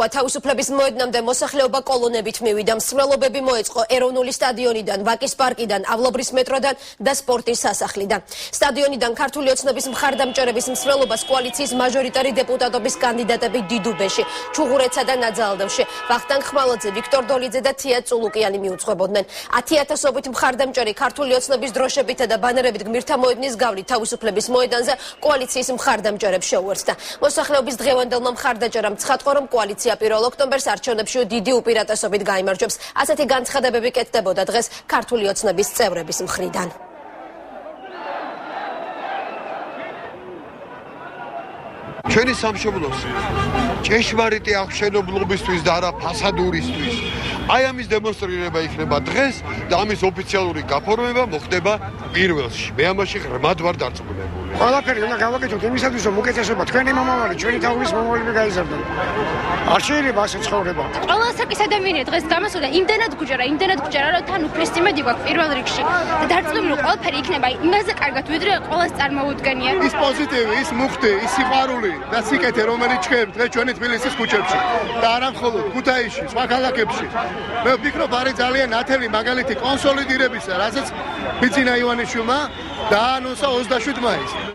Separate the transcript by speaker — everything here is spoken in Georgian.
Speaker 1: მოხდა თავისუფლების მოედნამდე მოსახლეობა კოლონებით მივიდა. მსვლელობები მოეწყო ეროვნული სტადიონიდან, ვაკის პარკიდან, ავლაბრის მეტროდან და სპორტის სასახლიდან. სტადიონიდან ქართული ოცნების მხარდამჭერების მსვლელობას კოალიციის მაჟორიტარი დეპუტატობის კანდიდატები დიდუბეში, ჩუღურეთსა და ნაძალდევში, ვახტანგ ხმალაძე, ვიქტორ დოლიძე და თია წულუკიანი მიუძღვებოდნენ. 10,000-ობით მხარდამჭერი ქართული ოცნების დროშებითა და ბანერებით გმირთა მოედნის გავლით თავისუფლების მოედანზე კოალიციის მხარდამჭერებს შეუერთდა. მოსახლეობის დღევანდელმა მხარდაჭერამ ცხადყო, რომ კოალიცია 1 ოქტომბერს არჩევნებში დიდი უპირატესობით გაიმარჯვებს. ასეთი განცხადებები კეთდებოდა დღეს ქართული ოცნების წევრების მხრიდან.
Speaker 2: ჩვენი სამშობლოს ჭეშმარიტი აღმშენებლობისთვის და არა ფასადურისთვის. აი ამის დემონსტრირება იქნება დღეს და ამის ოფიციალური გაფორმება მოხდება პირველში. მე ამაში ღრმად ვარ დარწმუნებული.
Speaker 3: ყველაფერი უნდა გავაკეთოთ იმისათვის, რომ უკეთესობა თქვენი მომავალი, ჩვენი თაობის მომავლები გაიზარდონ. არ შეიძლება ასე ცხოვრება.
Speaker 4: ყველა საკის ადამიანი დღეს გამოსულა იმდენად გუჯარა, რომ თან უფლისწინებები გვაქვს პირველ რიგში. და დარწმუნებული ყველაფერი იქნება იმაზე კარგად, ვიდრე ყოველს წარმოუდგენია.
Speaker 5: ის პოზიტივი, ის მუხტი, ის სიყვარული და სიკეთე, რომელიც ჩქეფ დღეს ჩვენი თბილისის ქუჩებში და არა მხოლოდ ქუთაისში, სხვა ქალაქებში. მე ვფიქრობ, არის ძალიან ნათელი მაგალითი კონსოლიდირებისა, რასაც ბიძინა ივანიშვილმა დაანონსა 27 მაისს.